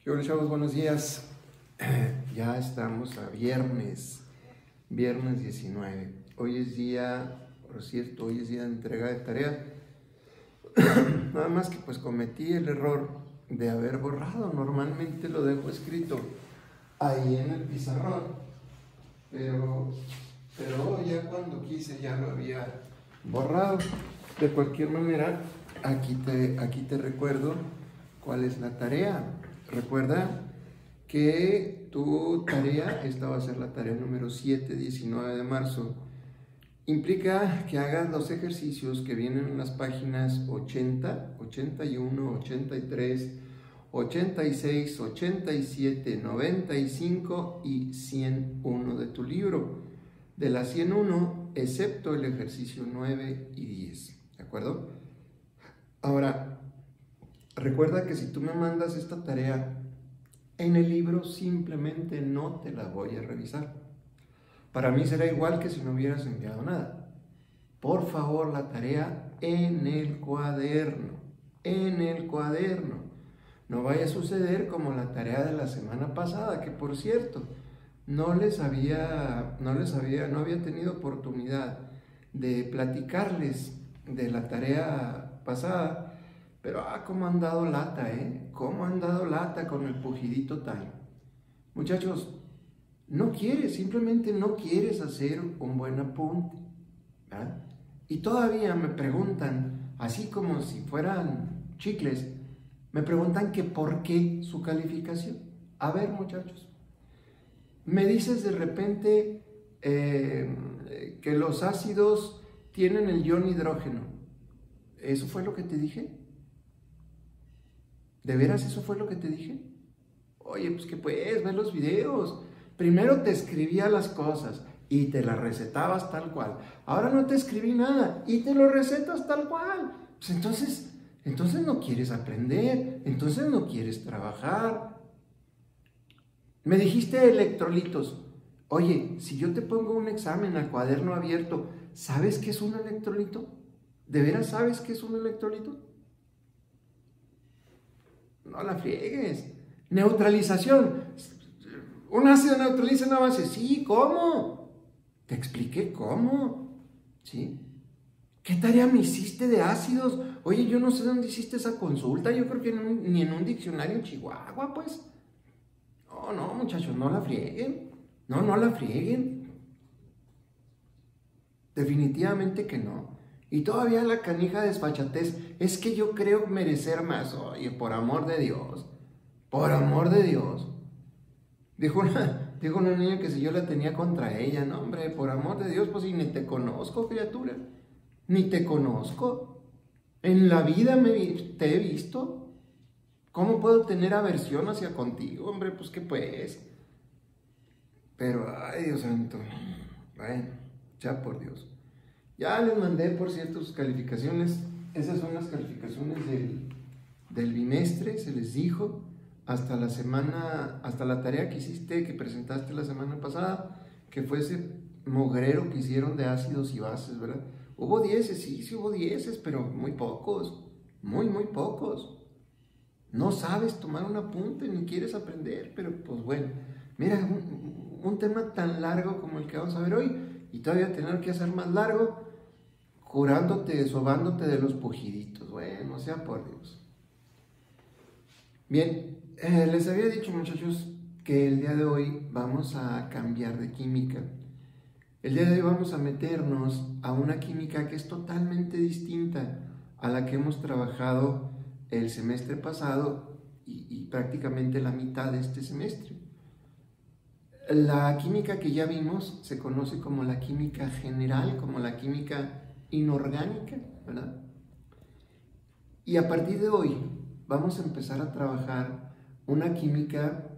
¿Qué hola, chavos? Buenos días. Ya estamos a viernes 19. Hoy es día, por cierto, hoy es día de entrega de tareas. Nada más que pues cometí el error de haber borrado. Normalmente lo dejo escrito ahí en el pizarrón, pero hoy ya cuando quise ya lo había borrado. De cualquier manera, aquí te recuerdo cuál es la tarea. Recuerda que tu tarea, esta va a ser la tarea número 7, 19 de marzo. Implica que hagas los ejercicios que vienen en las páginas 80, 81, 83, 86, 87, 95 y 101 de tu libro. De la 101, excepto el ejercicio 9 y 10. ¿De acuerdo? Ahora, recuerda que si tú me mandas esta tarea en el libro, simplemente no te la voy a revisar. Para mí será igual que si no hubieras enviado nada. Por favor, la tarea en el cuaderno. En el cuaderno. No vaya a suceder como la tarea de la semana pasada, que por cierto, no había tenido oportunidad de platicarles de la tarea pasada. Pero cómo han dado lata, cómo han dado lata con el Pujidito Time. Muchachos, no quieres, simplemente no quieres hacer un buen apunte, ¿verdad? Y todavía me preguntan, así como si fueran chicles, me preguntan que por qué su calificación. A ver, muchachos, me dices de repente que los ácidos tienen el ion hidrógeno. ¿Eso fue lo que te dije? ¿De veras eso fue lo que te dije? Oye, pues que pues, ve los videos. Primero te escribía las cosas y te las recetabas tal cual. Ahora no te escribí nada y te lo recetas tal cual. Pues entonces no quieres aprender, entonces no quieres trabajar. Me dijiste electrolitos. Oye, si yo te pongo un examen al cuaderno abierto, ¿sabes qué es un electrolito? ¿De veras sabes qué es un electrolito? No la friegues. Neutralización. ¿Un ácido neutraliza una base? Sí, ¿cómo? Te expliqué cómo. ¿Sí? ¿Qué tarea me hiciste de ácidos? Oye, yo no sé dónde hiciste esa consulta. Yo creo que ni en un diccionario en Chihuahua, pues. No, muchachos, no la frieguen. No la frieguen. Definitivamente que no. Y todavía la canija desfachatez, es que yo creo merecer más. Oye, por amor de Dios, por amor de Dios. Dijo una niña que si yo la tenía contra ella, no hombre, por amor de Dios, pues si ni te conozco, criatura, ni te conozco. En la vida te he visto. ¿Cómo puedo tener aversión hacia contigo, hombre? Pues que pues. Pero, ay, Dios santo, bueno, ya por Dios. Ya les mandé, por cierto, sus calificaciones. Esas son las calificaciones del bimestre, se les dijo, hasta la tarea que hiciste, que presentaste la semana pasada, que fue ese mugrero que hicieron de ácidos y bases, ¿verdad? Hubo 10, sí hubo 10, pero muy pocos, muy pocos. No sabes tomar un apunte, ni quieres aprender, pero pues bueno, mira, un tema tan largo como el que vamos a ver hoy, y todavía tener que hacer más largo, curándote, sobándote de los pujiditos. Bueno, sea por Dios. Bien, les había dicho, muchachos, que el día de hoy vamos a cambiar de química. El día de hoy vamos a meternos a una química que es totalmente distinta a la que hemos trabajado el semestre pasado y prácticamente la mitad de este semestre. La química que ya vimos se conoce como la química general, como la química inorgánica, ¿verdad? Y a partir de hoy vamos a empezar a trabajar una química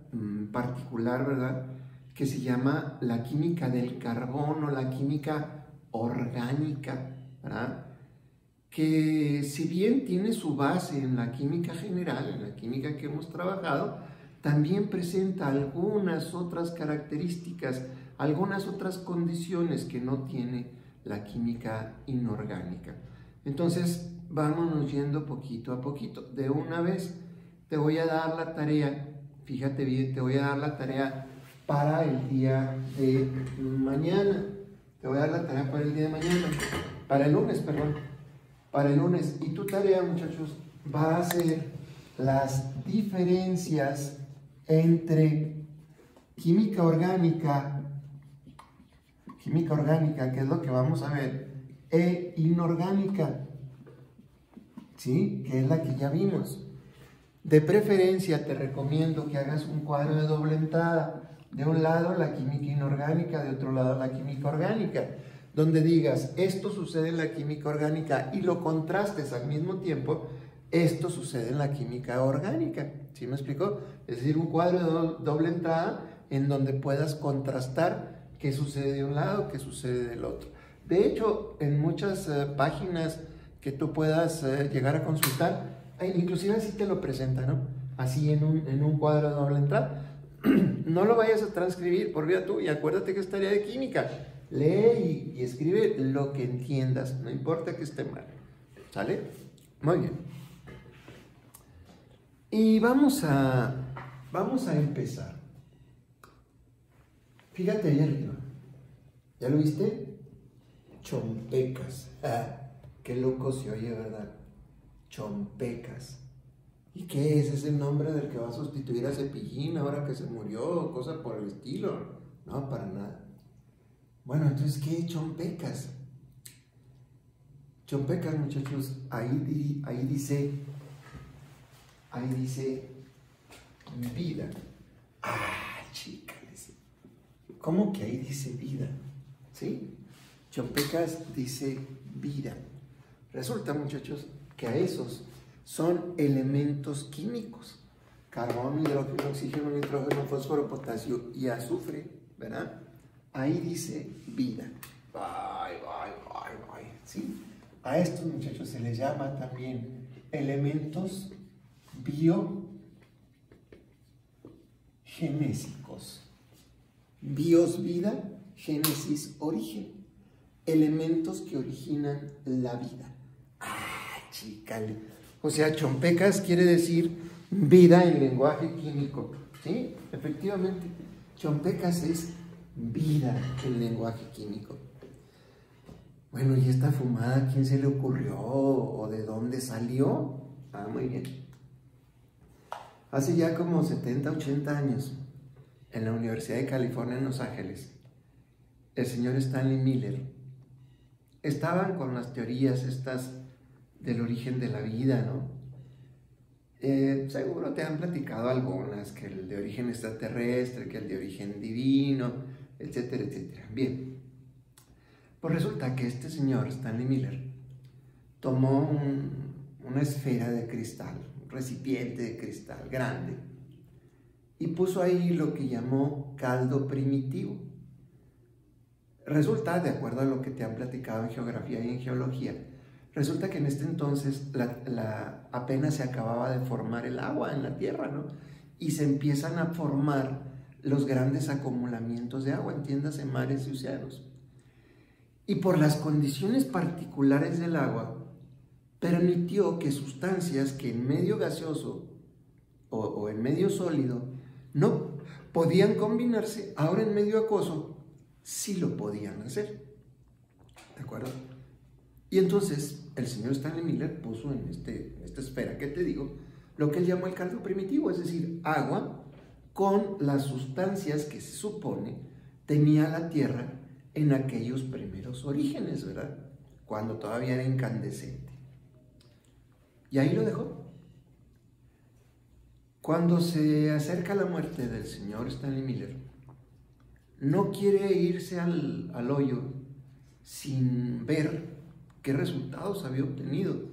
particular, ¿verdad? Que se llama la química del carbono, la química orgánica, ¿verdad? Que si bien tiene su base en la química general, en la química que hemos trabajado, también presenta algunas otras características, algunas otras condiciones que no tiene la química inorgánica. Entonces, vámonos yendo poquito a poquito. De una vez te voy a dar la tarea fíjate bien, te voy a dar la tarea para el día de mañana. Te voy a dar la tarea para el día de mañana. Para el lunes, perdón. Para el lunes. Y tu tarea, muchachos, va a ser las diferencias entre química orgánica, que es lo que vamos a ver, e inorgánica, ¿sí? Que es la que ya vimos. De preferencia te recomiendo que hagas un cuadro de doble entrada. De un lado la química inorgánica, de otro lado la química orgánica, donde digas, esto sucede en la química orgánica y lo contrastes al mismo tiempo, esto sucede en la química orgánica. ¿Sí me explicó? Es decir, un cuadro de doble entrada en donde puedas contrastar qué sucede de un lado, qué sucede del otro. De hecho, en muchas páginas que tú puedas llegar a consultar, inclusive así te lo presentan, ¿no? Así en un cuadro de doble entrada. No lo vayas a transcribir por vía tú y acuérdate que es tarea de química. Lee y escribe lo que entiendas, no importa que esté mal. ¿Sale? Muy bien. Y vamos a empezar. Fíjate ahí arriba. ¿Ya lo viste? Chompecas. Qué loco se oye, ¿verdad? Chompecas. ¿Y qué es? ¿Es el nombre del que va a sustituir a Cepillín ahora que se murió o cosa por el estilo? No, para nada. Bueno, entonces, ¿qué chompecas? Chompecas, muchachos, ahí dice vida. Chicas, ¿cómo que ahí dice vida? ¿Sí? Chompecas dice vida. Resulta, muchachos, que a esos son elementos químicos: carbón, hidrógeno, oxígeno, nitrógeno, fósforo, potasio y azufre, ¿verdad? Ahí dice vida. ¿Sí? A estos, muchachos, se les llama también elementos biogenésicos. Bios, vida; génesis, origen. Elementos que originan la vida. Chicale. O sea, chompecas quiere decir vida en lenguaje químico. ¿Sí? Efectivamente. Chompecas es vida en lenguaje químico. Bueno, ¿y esta fumada quién se le ocurrió o de dónde salió? Muy bien. Hace ya como 70, 80 años, en la Universidad de California en Los Ángeles, el señor Stanley Miller estaban con las teorías estas del origen de la vida, ¿no? Seguro te han platicado algunas, que el de origen extraterrestre, que el de origen divino, etcétera, etcétera. Bien, pues resulta que este señor, Stanley Miller, tomó una esfera de cristal, un recipiente de cristal grande, y puso ahí lo que llamó caldo primitivo. Resulta, de acuerdo a lo que te han platicado en geografía y en geología, resulta que en este entonces apenas se acababa de formar el agua en la Tierra, ¿no? Y se empiezan a formar los grandes acumulamientos de agua, entiéndase, mares y océanos. Y por las condiciones particulares del agua, permitió que sustancias que en medio gaseoso o en medio sólido no podían combinarse, ahora en medio acuoso sí lo podían hacer. ¿De acuerdo? Y entonces el señor Stanley Miller puso en esta esfera que te digo lo que él llamó el caldo primitivo, es decir, agua con las sustancias que se supone tenía la Tierra en aquellos primeros orígenes, ¿verdad? Cuando todavía era incandescente. Y ahí lo dejó. Cuando se acerca la muerte del señor Stanley Miller, no quiere irse al hoyo sin ver qué resultados había obtenido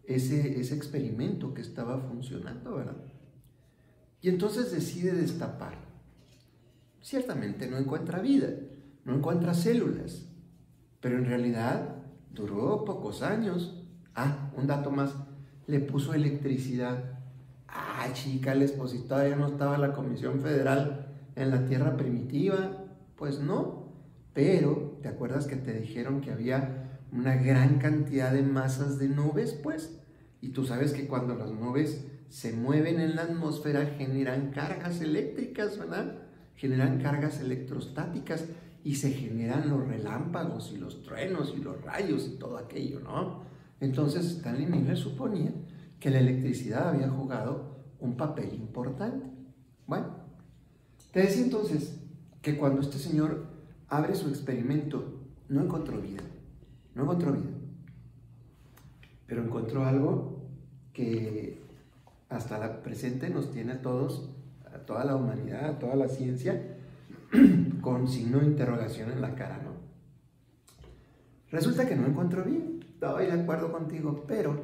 ese experimento que estaba funcionando, ¿verdad? Y entonces decide destapar. Ciertamente no encuentra vida, no encuentra células, pero en realidad duró pocos años. Un dato más, le puso electricidad. Chicales, pues si todavía no estaba la Comisión Federal en la Tierra primitiva, pues no. Pero, ¿te acuerdas que te dijeron que había una gran cantidad de masas de nubes? Pues, y tú sabes que cuando las nubes se mueven en la atmósfera, generan cargas eléctricas, ¿verdad? Generan cargas electrostáticas y se generan los relámpagos y los truenos y los rayos y todo aquello, ¿no? Entonces Stanley Miller suponía que la electricidad había jugado un papel importante. Bueno, te decía entonces que cuando este señor abre su experimento, no encontró vida, pero encontró algo que hasta la presente nos tiene a todos, a toda la humanidad, a toda la ciencia, con signo de interrogación en la cara, ¿no? Resulta que no encontró vida, estoy de acuerdo contigo, pero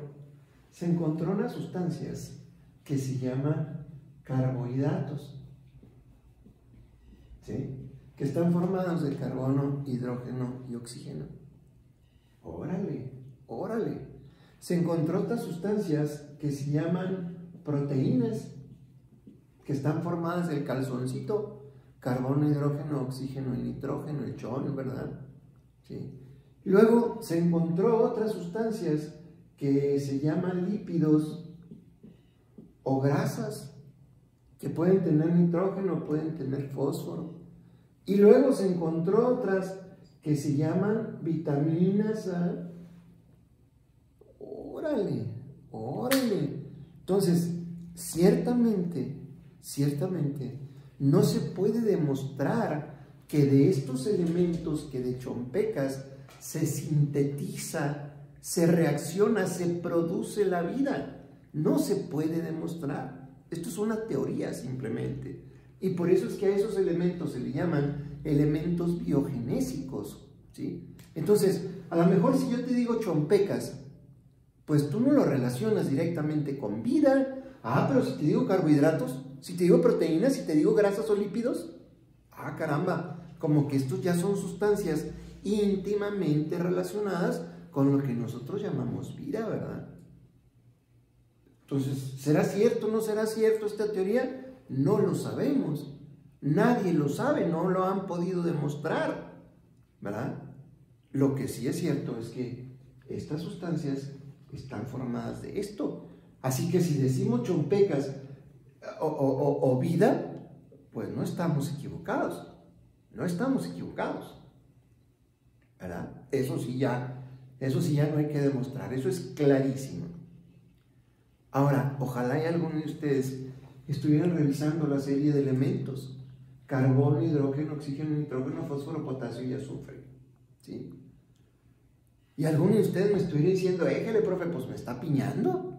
se encontró unas sustancias que se llaman carbohidratos, ¿sí? Que están formados de carbono, hidrógeno y oxígeno. Órale, órale. Se encontró otras sustancias que se llaman proteínas, que están formadas del calzoncito, carbono, hidrógeno, oxígeno y nitrógeno, el chón, ¿verdad? ¿Sí? Luego se encontró otras sustancias que se llaman lípidos o grasas, que pueden tener nitrógeno, pueden tener fósforo. Y luego se encontró otras que se llaman vitaminas. Órale, órale. Entonces, ciertamente, no se puede demostrar que de estos elementos, que de chompecas, se sintetiza, se reacciona, se produce la vida. No se puede demostrar. Esto es una teoría simplemente. Y por eso es que a esos elementos se le llaman elementos biogenésicos, ¿sí? Entonces, a lo mejor si yo te digo chompecas, pues tú no lo relacionas directamente con vida. Ah, pero si te digo carbohidratos, si te digo proteínas, si te digo grasas o lípidos, ah, caramba, como que estos ya son sustancias íntimamente relacionadas con lo que nosotros llamamos vida, ¿verdad? Entonces, ¿será cierto o no será cierto esta teoría? No lo sabemos. Nadie lo sabe, no lo han podido demostrar, ¿verdad? Lo que sí es cierto es que estas sustancias están formadas de esto. Así que si decimos chompecas o vida, pues no estamos equivocados. No estamos equivocados, ¿verdad? Eso sí ya no hay que demostrar. Eso es clarísimo. Ahora, ojalá y alguno de ustedes estuvieran revisando la serie de elementos: carbono, hidrógeno, oxígeno, nitrógeno, fósforo, potasio y azufre, ¿sí? Y alguno de ustedes me estuviera diciendo, éjele, profe, pues me está piñando,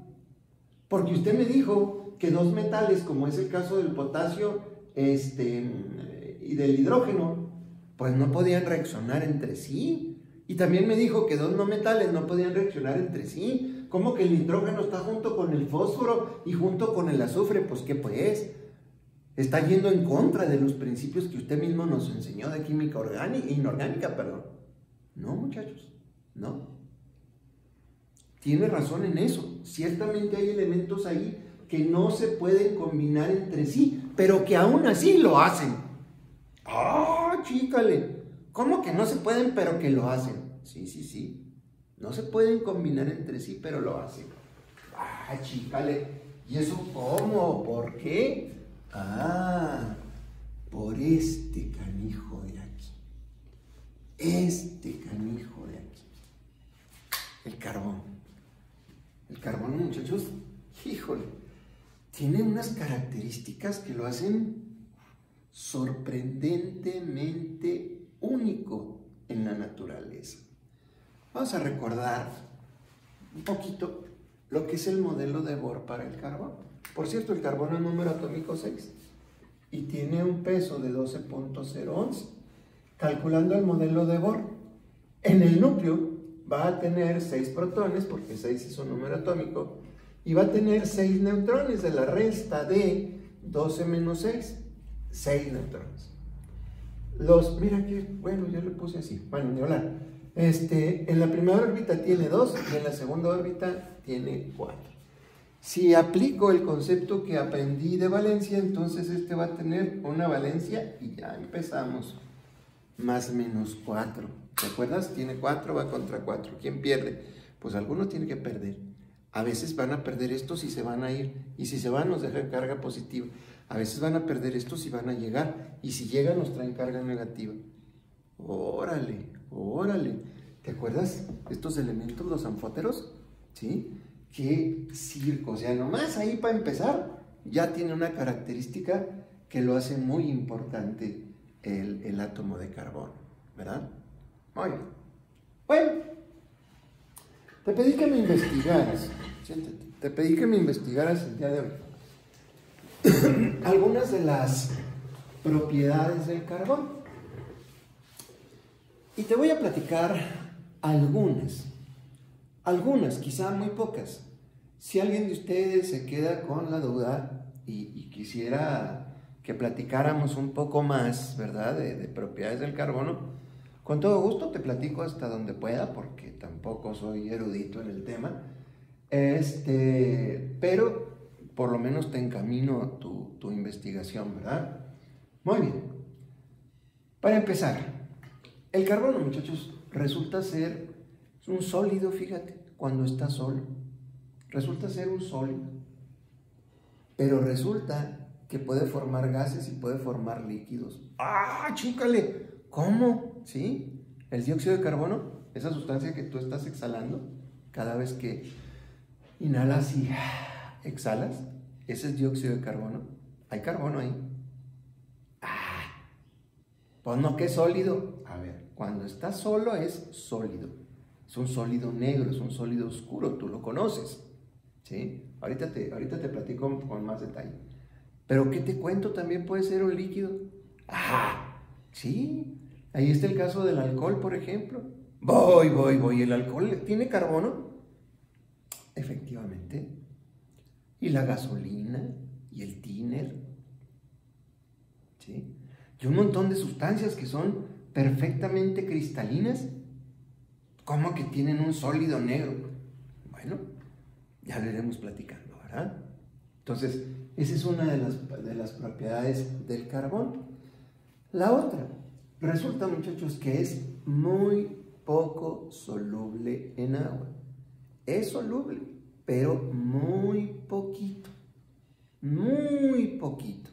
porque usted me dijo que dos metales, como es el caso del potasio y del hidrógeno, pues no podían reaccionar entre sí. Y también me dijo que dos no metales no podían reaccionar entre sí. ¿Cómo que el nitrógeno está junto con el fósforo y junto con el azufre? Pues ¿qué pues? Está yendo en contra de los principios que usted mismo nos enseñó de química inorgánica, perdón. No, muchachos, no. Tiene razón en eso. Ciertamente hay elementos ahí que no se pueden combinar entre sí, pero que aún así lo hacen. ¡Ah, chícale! ¿Cómo que no se pueden, pero que lo hacen? Sí. No se pueden combinar entre sí, pero lo hacen. ¡Ah, chícale! ¿Y eso cómo? ¿Por qué? Ah, por este canijo de aquí. Este canijo de aquí. El carbón. El carbón, muchachos, híjole, tiene unas características que lo hacen sorprendentemente único en la naturaleza. Vamos a recordar un poquito lo que es el modelo de Bohr para el carbón. Por cierto, el carbón es número atómico 6 y tiene un peso de 12.011. Calculando el modelo de Bohr, en el núcleo va a tener 6 protones, porque 6 es un número atómico, y va a tener 6 neutrones de la resta de 12 menos 6. 6 neutrones. Mira que, bueno, yo le puse así, bueno, ni hablar. En la primera órbita tiene 2 y en la segunda órbita tiene 4. Si aplico el concepto que aprendí de valencia, entonces va a tener una valencia y ya empezamos. Más menos 4. ¿Te acuerdas? Tiene 4, va contra 4. ¿Quién pierde? Pues alguno tiene que perder. A veces van a perder estos y se van a ir. Y si se van, nos dejan carga positiva. A veces van a perder estos y van a llegar. Y si llegan, nos traen carga negativa. Órale, órale. ¿Te acuerdas estos elementos, los anfóteros? ¿Sí? Qué circo. O sea, nomás ahí para empezar, ya tiene una característica que lo hace muy importante el átomo de carbono, ¿verdad? Muy bien. Bueno, te pedí que me investigaras. Siéntate. Te pedí que me investigaras el día de hoy algunas de las propiedades del carbón. Y te voy a platicar algunas, quizá muy pocas. Si alguien de ustedes se queda con la duda y quisiera que platicáramos un poco más, ¿verdad?, de propiedades del carbono, con todo gusto te platico hasta donde pueda, porque tampoco soy erudito en el tema, pero por lo menos te encamino tu investigación, ¿verdad? Muy bien. Para empezar, el carbono, muchachos, resulta ser un sólido, fíjate, cuando está solo. Resulta ser un sólido. Pero resulta que puede formar gases y puede formar líquidos. ¡Ah, chúcale! ¿Cómo? ¿Sí? El dióxido de carbono, esa sustancia que tú estás exhalando cada vez que inhalas y exhalas, ese es dióxido de carbono. Hay carbono ahí. Pues no, que es sólido. A ver, cuando está solo es sólido. Es un sólido negro, es un sólido oscuro, tú lo conoces. ¿Sí? Ahorita te platico con más detalle. Pero ¿qué te cuento? También puede ser un líquido. Sí. Ahí está el caso del alcohol, por ejemplo. Voy. ¿El alcohol tiene carbono? Efectivamente. Y la gasolina, y el tiner. ¿Sí? Y un montón de sustancias que son perfectamente cristalinas. ¿Cómo que tienen un sólido negro? Bueno, ya lo iremos platicando, ¿verdad? Entonces, esa es una de las propiedades del carbón. La otra, resulta, muchachos, que es muy poco soluble en agua. Es soluble, pero muy poquito. Muy poquito.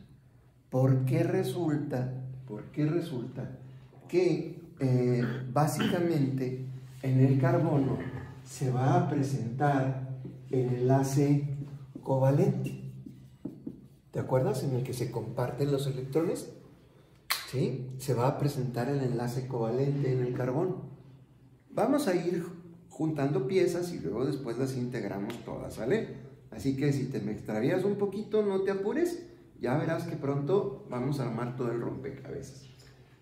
¿Por qué resulta que básicamente en el carbono se va a presentar el enlace covalente? ¿Te acuerdas? En el que se comparten los electrones. ¿Sí? Se va a presentar el enlace covalente en el carbono. Vamos a ir juntando piezas y luego después las integramos todas, ¿sale? Así que si te me extravías un poquito, no te apures. Ya verás que pronto vamos a armar todo el rompecabezas.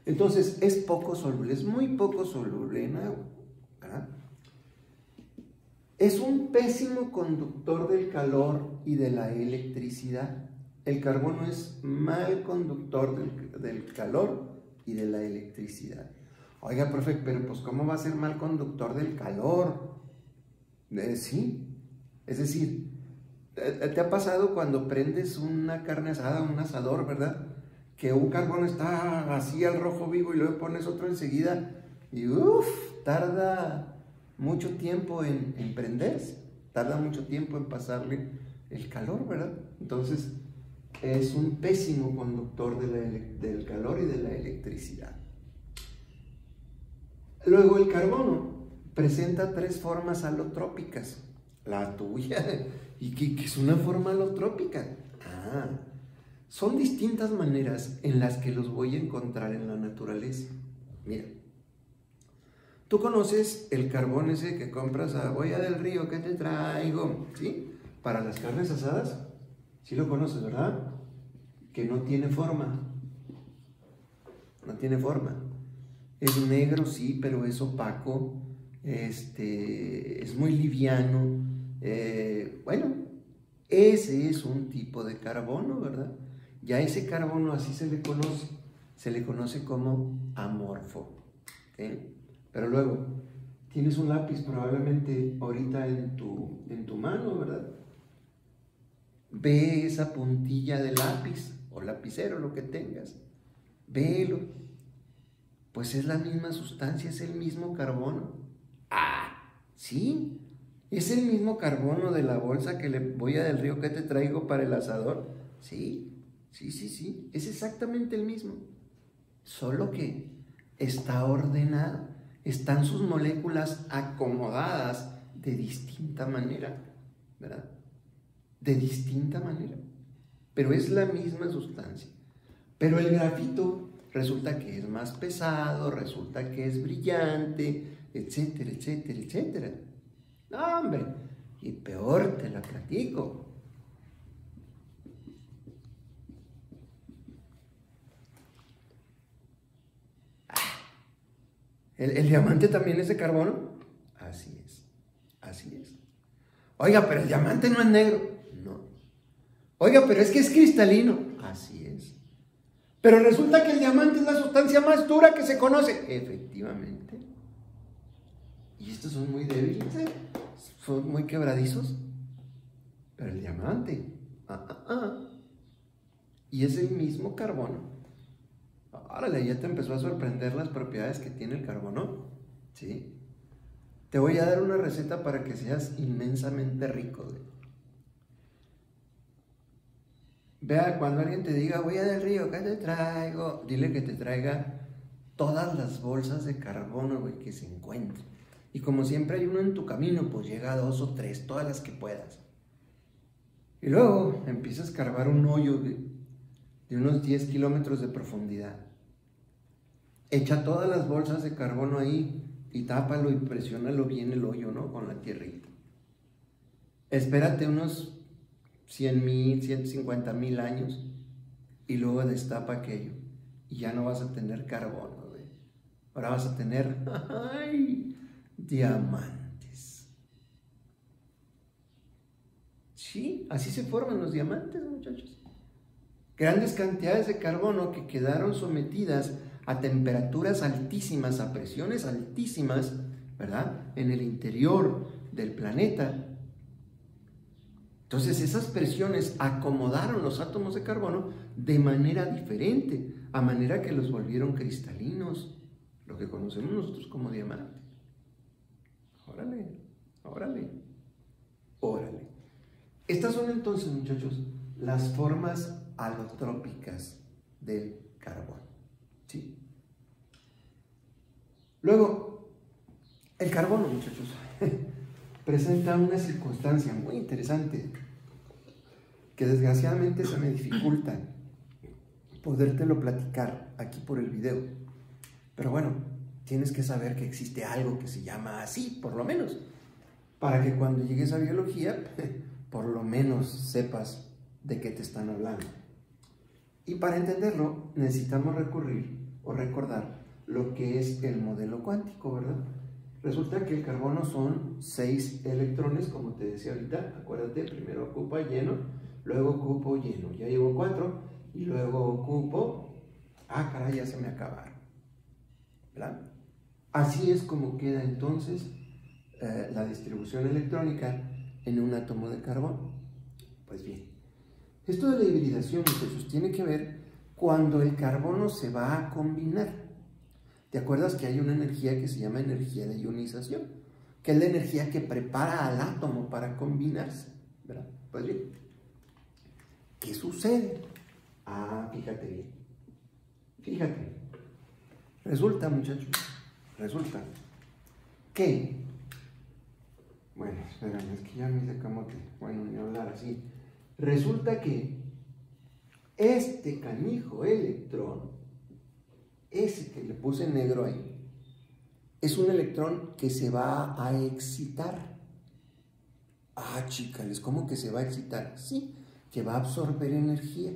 Entonces, es poco soluble, es muy poco soluble en agua, ¿verdad? Es un pésimo conductor del calor y de la electricidad. El carbono es mal conductor del calor y de la electricidad. Oiga, profe, pero pues ¿cómo va a ser mal conductor del calor? Sí, es decir, ¿te ha pasado cuando prendes una carne asada, un asador, verdad? Que un carbón está así al rojo vivo y luego pones otro enseguida y tarda mucho tiempo en prenderse, tarda mucho tiempo en pasarle el calor, ¿verdad? Entonces es un pésimo conductor del calor y de la electricidad. Luego el carbono presenta 3 formas alotrópicas. La tuya. ¿Y qué es una forma alotrópica? Son distintas maneras en las que los voy a encontrar en la naturaleza. Mira, tú conoces el carbón ese que compras a Boya del Río, ¿qué te traigo? ¿Sí? Para las carnes asadas. Sí lo conoces, ¿verdad? Que no tiene forma. No tiene forma. Es negro, sí, pero es opaco. Es muy liviano. Bueno, ese es un tipo de carbono, ¿verdad? Ya ese carbono así se le conoce como amorfo. ¿Sí? Pero luego, tienes un lápiz probablemente ahorita en tu mano, ¿verdad? Ve esa puntilla de lápiz o lapicero, lo que tengas. Véelo. Pues es la misma sustancia, es el mismo carbono. Sí. ¿Es el mismo carbono de la bolsa que le voy a del río que te traigo para el asador? Sí, sí, es exactamente el mismo. Solo que está ordenado, están sus moléculas acomodadas de distinta manera, ¿verdad? De distinta manera, pero es la misma sustancia. Pero el grafito resulta que es más pesado, resulta que es brillante, etcétera, etcétera, etcétera. No, hombre, y peor te la platico. ¿El diamante también es de carbono? Así es, así es. Oiga, pero el diamante no es negro. No. Oiga, pero es que es cristalino. Así es. Pero resulta que el diamante es la sustancia más dura que se conoce. Efectivamente. Y estos son muy débiles, ¿eh? Son muy quebradizos. Pero el diamante, y es el mismo carbono. Órale, ya te empezó a sorprender las propiedades que tiene el carbono. ¿Sí? Te voy a dar una receta para que seas inmensamente rico. Vea, cuando alguien te diga, voy a del río, ¿qué te traigo? Dile que te traiga todas las bolsas de carbono, güey, que se encuentren. Y como siempre hay uno en tu camino, pues llega a 2 o 3, todas las que puedas. Y luego empiezas a escarbar un hoyo de unos 10 kilómetros de profundidad. Echa todas las bolsas de carbono ahí y tápalo y presiónalo bien el hoyo, ¿no? Con la tierrita. Espérate unos 100,000, 150,000 años y luego destapa aquello. Y ya no vas a tener carbono, güey. Ahora vas a tener ¡ay! Diamantes. Sí, así se forman los diamantes, muchachos. Grandes cantidades de carbono que quedaron sometidas a temperaturas altísimas, a presiones altísimas, ¿verdad? En el interior del planeta. Entonces esas presiones acomodaron los átomos de carbono de manera diferente, a manera que los volvieron cristalinos, lo que conocemos nosotros como diamante. Órale, órale, órale. Estas son entonces, muchachos, las formas alotrópicas del carbono. ¿Sí? Luego, el carbono, muchachos, presenta una circunstancia muy interesante que desgraciadamente se me dificulta podértelo platicar aquí por el video. Pero bueno, tienes que saber que existe algo que se llama así, por lo menos, para que cuando llegues a biología, por lo menos sepas de qué te están hablando. Y para entenderlo, necesitamos recurrir o recordar lo que es el modelo cuántico, ¿verdad? Resulta que el carbono son 6 electrones, como te decía ahorita. Acuérdate, primero ocupa lleno, luego ocupo lleno. Ya llevo 4 y luego ocupo... Ah, caray, ya se me acabaron, ¿verdad? Así es como queda entonces la distribución electrónica en un átomo de carbono. Pues bien, esto de la hibridación, muchachos, tiene que ver cuando el carbono se va a combinar. ¿Te acuerdas que hay una energía que se llama energía de ionización? Que es la energía que prepara al átomo para combinarse, ¿verdad? Pues bien, ¿qué sucede? Ah, fíjate bien. Fíjate. Resulta, muchachos, resulta que... Bueno, espérame, es que ya me hice camote. Bueno, ni hablar así. Resulta que este canijo electrón, ese que le puse negro ahí, es un electrón que se va a excitar. Ah, chicales, ¿cómo que se va a excitar? Sí, que va a absorber energía.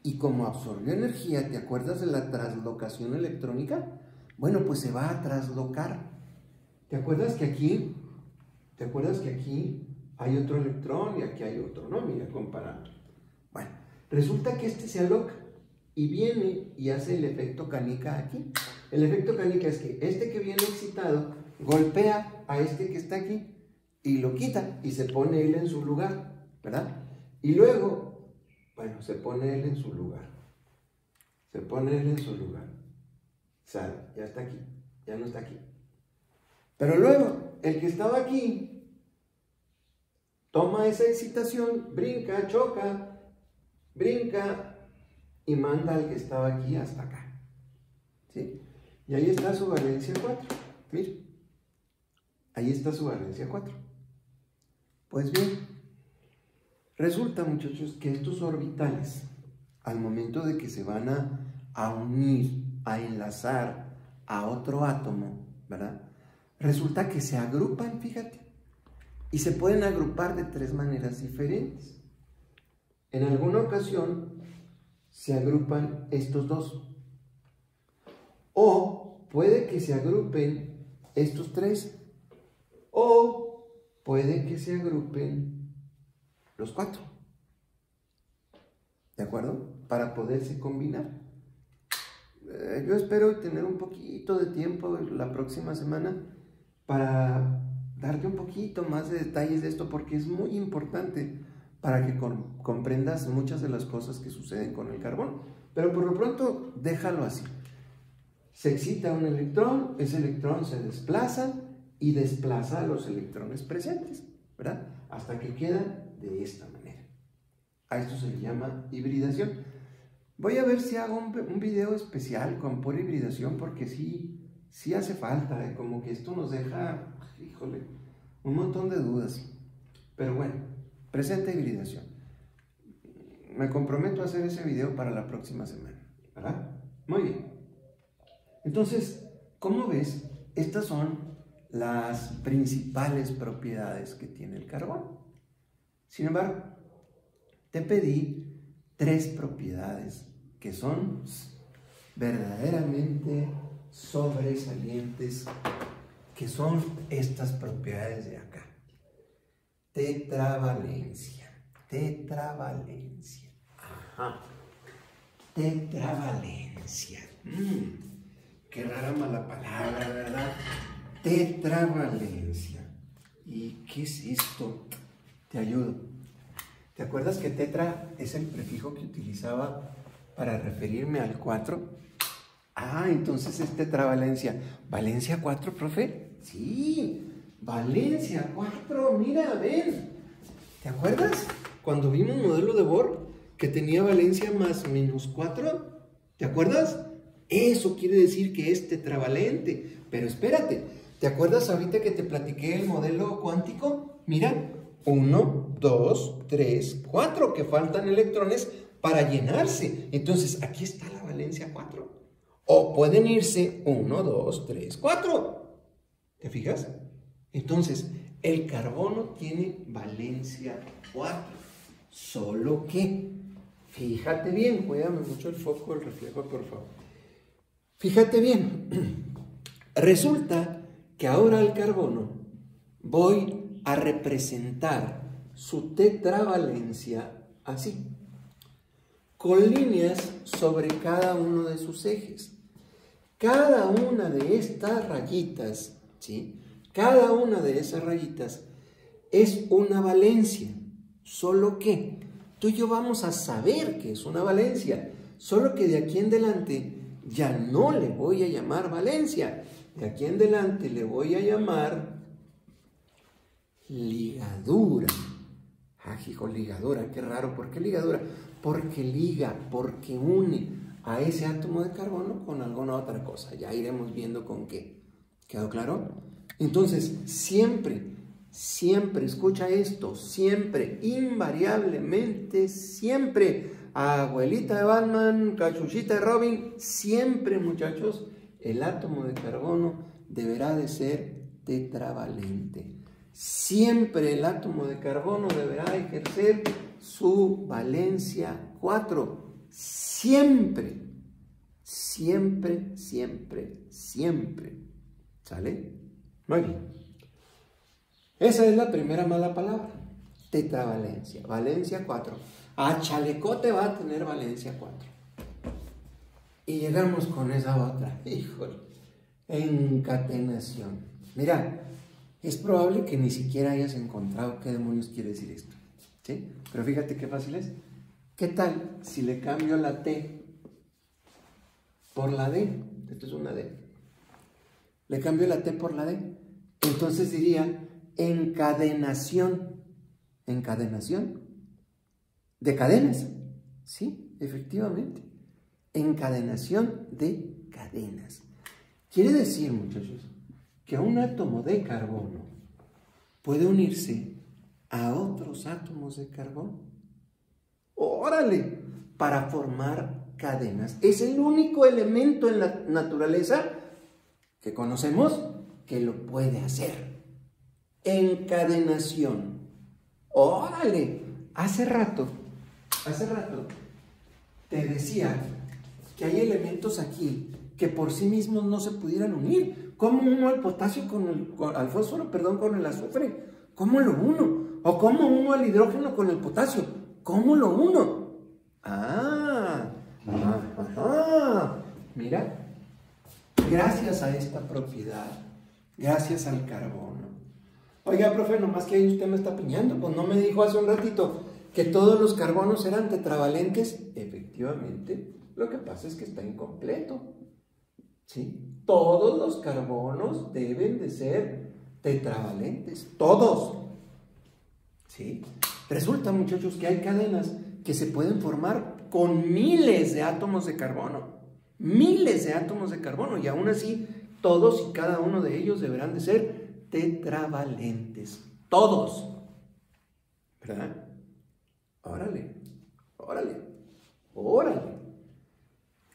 Y como absorbió energía, ¿te acuerdas de la translocación electrónica? Bueno, pues se va a traslocar. ¿Te acuerdas que aquí hay otro electrón y aquí hay otro, ¿no? Mira, comparando. Bueno, resulta que este se aloca y viene y hace el efecto canica aquí. El efecto canica es que este que viene excitado golpea a este que está aquí y lo quita y se pone él en su lugar, ¿verdad? Y luego, bueno, se pone él en su lugar. Se pone él en su lugar. Sale, ya está aquí, ya no está aquí. Pero luego, el que estaba aquí toma esa excitación, brinca, choca, brinca y manda al que estaba aquí hasta acá. ¿Sí? Y ahí está su valencia 4. Miren, ahí está su valencia 4. Pues bien, resulta, muchachos, que estos orbitales, al momento de que se van a unir, a enlazar a otro átomo, ¿verdad? Resulta que se agrupan, fíjate, y se pueden agrupar de 3 maneras diferentes. En alguna ocasión se agrupan estos dos, o puede que se agrupen estos 3, o puede que se agrupen los 4, ¿de acuerdo? Para poderse combinar. Yo espero tener un poquito de tiempo la próxima semana para darte un poquito más de detalles de esto, porque es muy importante para que comprendas muchas de las cosas que suceden con el carbón. Pero por lo pronto, déjalo así. Se excita un electrón, ese electrón se desplaza y desplaza a los electrones presentes, ¿verdad? Hasta que queda de esta manera. A esto se le llama hibridación. Voy a ver si hago un video especial con pura hibridación, porque sí hace falta, como que esto nos deja, híjole, un montón de dudas. Pero bueno, presenta hibridación. Me comprometo a hacer ese video para la próxima semana, ¿verdad? Muy bien. Entonces, ¿cómo ves? Estas son las principales propiedades que tiene el carbón. Sin embargo, te pedí 3 propiedades que son verdaderamente sobresalientes, que son estas propiedades de acá. Tetravalencia. Ajá. Tetravalencia. Qué rara mala palabra, ¿verdad? Tetravalencia. ¿Y qué es esto? Te ayudo. ¿Te acuerdas que tetra es el prefijo que utilizaba para referirme al 4? Ah, entonces es tetravalencia. ¿Valencia 4, profe? Sí, valencia 4, mira, ven. ¿Te acuerdas cuando vimos un modelo de Bohr que tenía valencia más -4? ¿Te acuerdas? Eso quiere decir que es tetravalente. Pero espérate, ¿te acuerdas ahorita que te platiqué el modelo cuántico? Mira, 1, 2, 3, 4, que faltan electrones para llenarse. Entonces, aquí está la valencia 4. O pueden irse 1, 2, 3, 4. ¿Te fijas? Entonces, el carbono tiene valencia 4. Solo que, fíjate bien, cuídame mucho el foco, el reflejo, por favor. Fíjate bien, resulta que ahora el carbono voy a representar su tetravalencia así, con líneas sobre cada uno de sus ejes. Cada una de estas rayitas, ¿sí? Cada una de esas rayitas es una valencia, solo que tú y yo vamos a saber que es una valencia, solo que de aquí en adelante ya no le voy a llamar valencia, de aquí en adelante le voy a llamar ligadura. Ah, hijo, ligadura, qué raro. ¿Por qué ligadura? Porque liga, porque une a ese átomo de carbono con alguna otra cosa. Ya iremos viendo con qué. ¿Quedó claro? Entonces, siempre, escucha esto, siempre, invariablemente, siempre, abuelita de Batman, cachuchita de Robin, siempre, muchachos, el átomo de carbono deberá de ser tetravalente. Siempre el átomo de carbono deberá ejercer su valencia 4. Siempre. ¿Sale? Muy bien. Esa es la primera mala palabra. Tetravalencia. Valencia 4. A chalecote va a tener valencia 4. Y llegamos con esa otra. Híjole. Encatenación. Mira, es probable que ni siquiera hayas encontrado qué demonios quiere decir esto, ¿sí? Pero fíjate qué fácil es. ¿Qué tal si le cambio la T por la D? Esto es una D. Le cambio la T por la D. Entonces diría encadenación. Encadenación de cadenas. Sí, efectivamente. Encadenación de cadenas. Quiere decir, muchachos, que un átomo de carbono puede unirse a otros átomos de carbono. ¡Órale! Para formar cadenas. Es el único elemento en la naturaleza que conocemos que lo puede hacer. Encadenación. ¡Órale! Hace rato te decía que hay elementos aquí que por sí mismos no se pudieran unir. ¿Cómo uno al potasio al fósforo, con el azufre? ¿Cómo lo uno? ¿O cómo uno al hidrógeno con el potasio? ¿Cómo lo uno? Mira, gracias a esta propiedad, gracias al carbono. Oiga, profe, nomás que ahí usted me está piñando, pues no me dijo hace un ratito que todos los carbonos eran tetravalentes. Efectivamente, lo que pasa es que está incompleto. ¿Sí? Todos los carbonos deben de ser tetravalentes, todos. ¿Sí? Resulta, muchachos, que hay cadenas que se pueden formar con miles de átomos de carbono. Miles de átomos de carbono, y aún así todos y cada uno de ellos deberán de ser tetravalentes. Todos. ¿Verdad? Órale, órale, órale.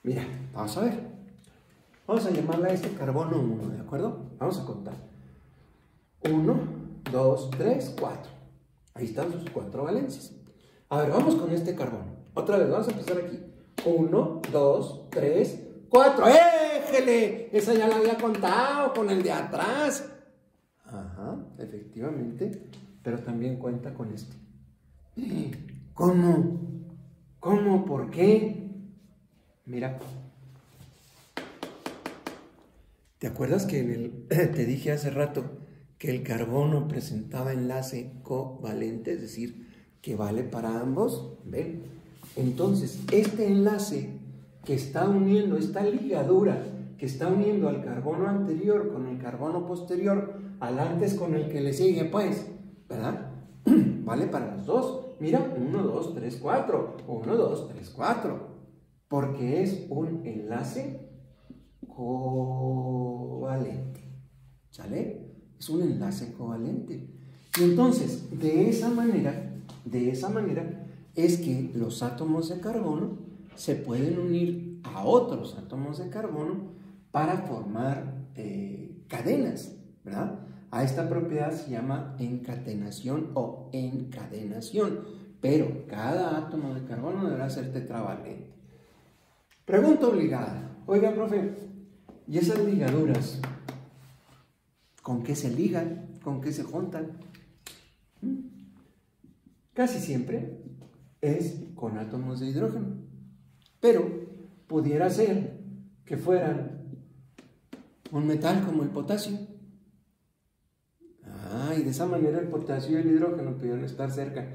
Mira, vamos a ver. Vamos a llamarle a este carbono 1, ¿de acuerdo? Vamos a contar. 1, 2, 3, 4. Ahí están sus 4 valencias. A ver, vamos con este carbono. Otra vez, vamos a empezar aquí. 1, 2, 3, 4. ¡Éjele! Esa ya la había contado con el de atrás. Ajá, efectivamente. Pero también cuenta con este. ¿Cómo? ¿Cómo? ¿Por qué? Mira. ¿Te acuerdas que te dije hace rato que el carbono presentaba enlace covalente? Es decir, que vale para ambos. ¿Ven? Entonces, este enlace que está uniendo, esta ligadura que está uniendo al carbono anterior con el carbono posterior, al antes con el que le sigue, pues, ¿verdad? Vale para los dos. Mira, 1, 2, 3, 4. 1, 2, 3, 4. Porque es un enlace covalente. ¿Sale? Es un enlace covalente. Y entonces, de esa manera es que los átomos de carbono se pueden unir a otros átomos de carbono para formar cadenas, ¿verdad? A esta propiedad se llama encatenación o encadenación, pero cada átomo de carbono deberá ser tetravalente. Pregunta obligada. Oiga, profe, ¿y esas ligaduras con qué se ligan? ¿Con qué se juntan? Casi siempre es con átomos de hidrógeno, pero pudiera ser que fueran un metal como el potasio. Y de esa manera el potasio y el hidrógeno pudieran estar cerca.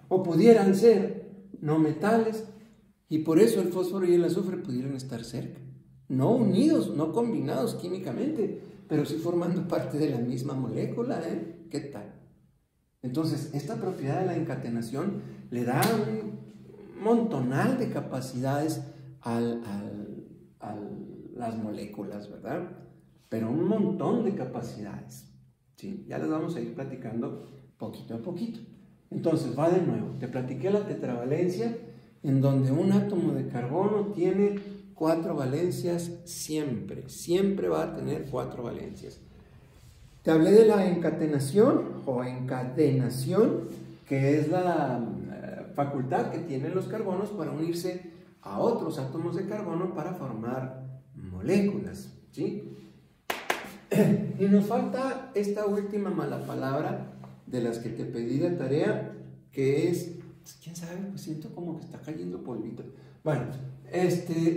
O pudieran ser no metales, y por eso el fósforo y el azufre pudieran estar cerca. No unidos, no combinados químicamente, pero sí formando parte de la misma molécula, ¿eh? ¿Qué tal? Entonces, esta propiedad de la encatenación le da un montonal de capacidades a las moléculas, ¿verdad? Pero un montón de capacidades. ¿Sí? Ya les vamos a ir platicando poquito a poquito. Entonces, va de nuevo. Te platiqué la tetravalencia, en donde un átomo de carbono tiene 4 valencias siempre. Siempre va a tener 4 valencias. Te hablé de la encatenación o encadenación, que es la facultad que tienen los carbonos para unirse a otros átomos de carbono para formar moléculas, ¿sí? Y nos falta esta última mala palabra de las que te pedí de tarea, que es, quién sabe, pues siento como que está cayendo polvito. Bueno,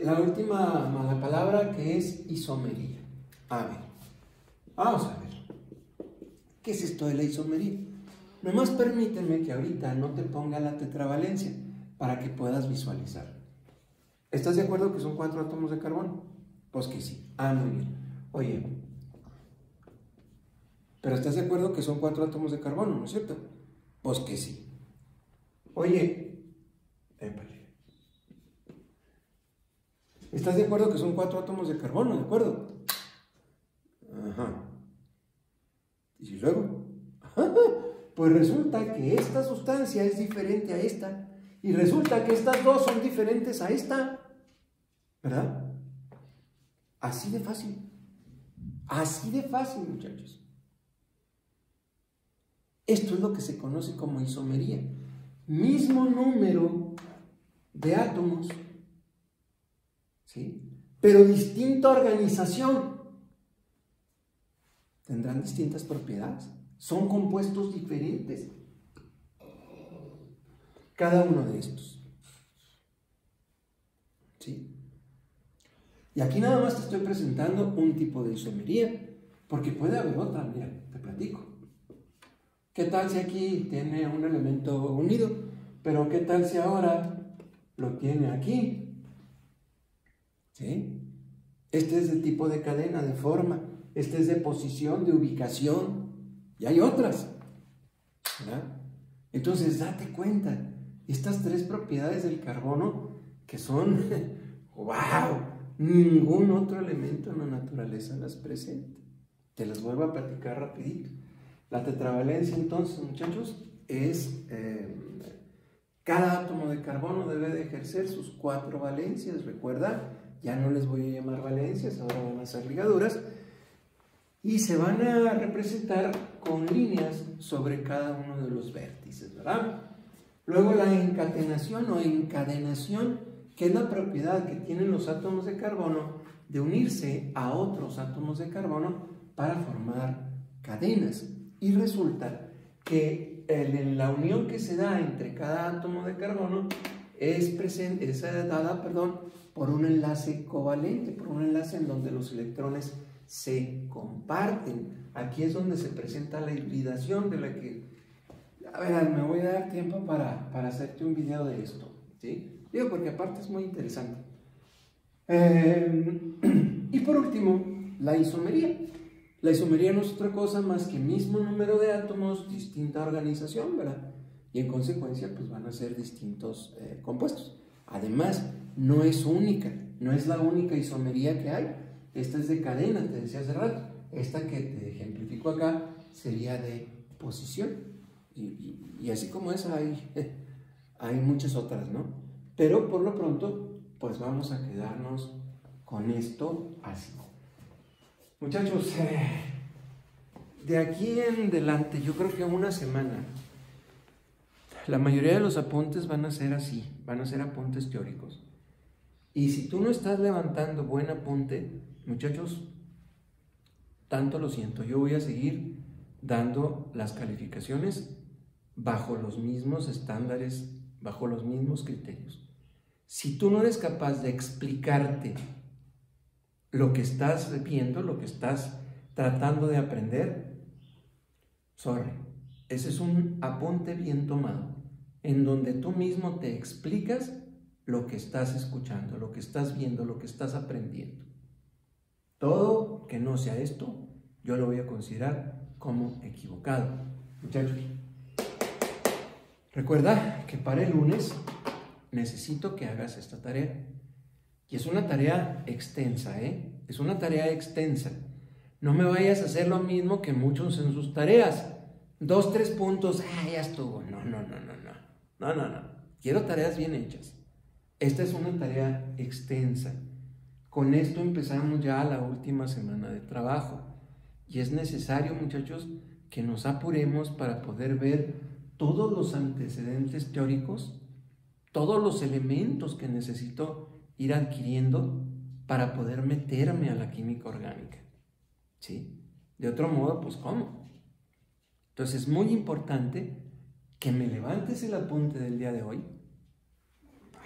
la última mala palabra, que es isomería. A ver, vamos a ver. ¿Qué es esto de la isomería? Nomás permíteme que ahorita no te ponga la tetravalencia para que puedas visualizar. ¿Estás de acuerdo que son 4 átomos de carbono? Pues que sí. Muy bien. Oye, pero ¿estás de acuerdo que son 4 átomos de carbono, no es cierto? Pues que sí. Oye, épale. ¿Estás de acuerdo que son 4 átomos de carbono? ¿De acuerdo? Ajá. ¿Y luego? Pues resulta que esta sustancia es diferente a esta. Y resulta que estas dos son diferentes a esta. ¿Verdad? Así de fácil. Así de fácil, muchachos. Esto es lo que se conoce como isomería. Mismo número de átomos, ¿sí? Pero distinta organización. Tendrán distintas propiedades. Son compuestos diferentes. Cada uno de estos. ¿Sí? Y aquí nada más te estoy presentando un tipo de isomería, porque puede haber otra. Mira, te platico. ¿Qué tal si aquí tiene un elemento unido? Pero ¿qué tal si ahora lo tiene aquí? ¿Sí? Este es de tipo de cadena, de forma. Este es de posición, de ubicación. Y hay otras. ¿Verdad? Entonces, date cuenta. Estas 3 propiedades del carbono que son, ¡wow! Ningún otro elemento en la naturaleza las presenta. Te las vuelvo a platicar rapidito. La tetravalencia, entonces, muchachos, es cada átomo de carbono debe de ejercer sus 4 valencias. Recuerda, ya no les voy a llamar valencias, ahora van a ser ligaduras. Y se van a representar con líneas sobre cada uno de los vértices, ¿verdad? Luego la encatenación o encadenación, que es la propiedad que tienen los átomos de carbono de unirse a otros átomos de carbono para formar cadenas. Y resulta que la unión que se da entre cada átomo de carbono es dada por un enlace covalente, por un enlace en donde los electrones se comparten. Aquí es donde se presenta la hibridación de la que... A ver, me voy a dar tiempo para hacerte un video de esto, ¿sí? Digo, porque aparte es muy interesante. Y por último, la isomería. La isomería no es otra cosa más que mismo número de átomos, distinta organización, ¿verdad? Y en consecuencia, pues van a ser distintos compuestos. Además, no es única, no es la única isomería que hay. Esta es de cadena, te decía hace rato. Esta que te ejemplifico acá sería de posición. Y así como esa hay muchas otras, ¿no? Pero por lo pronto, pues vamos a quedarnos con esto así. Muchachos, de aquí en adelante, yo creo que una semana, la mayoría de los apuntes van a ser así, van a ser apuntes teóricos. Y si tú no estás levantando buen apunte, muchachos, tanto lo siento, yo voy a seguir dando las calificaciones bajo los mismos estándares, bajo los mismos criterios. Si tú no eres capaz de explicarte lo que estás viendo, lo que estás tratando de aprender, sorry, ese es un apunte bien tomado, en donde tú mismo te explicas lo que estás escuchando, lo que estás viendo, lo que estás aprendiendo. Todo que no sea esto, yo lo voy a considerar como equivocado. Muchachos, recuerda que para el lunes necesito que hagas esta tarea. Y es una tarea extensa, ¿eh? Es una tarea extensa. No me vayas a hacer lo mismo que muchos en sus tareas. 2, 3 puntos, ya estuvo. No. Quiero tareas bien hechas. Esta es una tarea extensa. Con esto empezamos ya la última semana de trabajo. Y es necesario, muchachos, que nos apuremos para poder ver todos los antecedentes teóricos, todos los elementos que necesito ir adquiriendo para poder meterme a la química orgánica, ¿sí? De otro modo, pues ¿cómo? Entonces es muy importante que me levantes el apunte del día de hoy,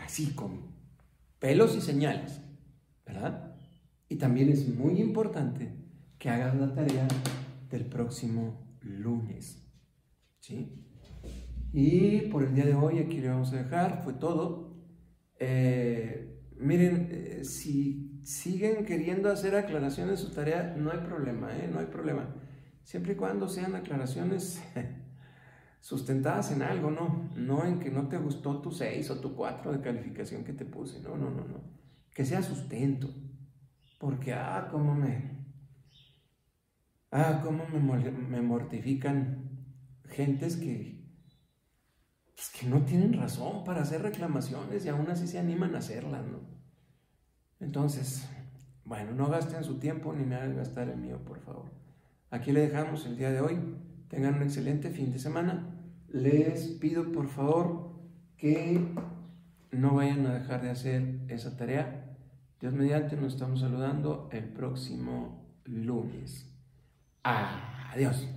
así con pelos y señales, ¿verdad? Y también es muy importante que hagas la tarea del próximo lunes, ¿sí? Y por el día de hoy aquí le vamos a dejar, fue todo. Miren, si siguen queriendo hacer aclaraciones de su tarea, no hay problema, no hay problema. Siempre y cuando sean aclaraciones sustentadas en algo, no en que no te gustó tu 6 o tu 4 de calificación que te puse, no, que sea sustento, porque me mortifican gentes que no tienen razón para hacer reclamaciones y aún así se animan a hacerlas, ¿no? Entonces, bueno, no gasten su tiempo ni me hagan gastar el mío, por favor. Aquí le dejamos el día de hoy. Tengan un excelente fin de semana. Les pido, por favor, que no vayan a dejar de hacer esa tarea. Dios mediante, nos estamos saludando el próximo lunes. Adiós.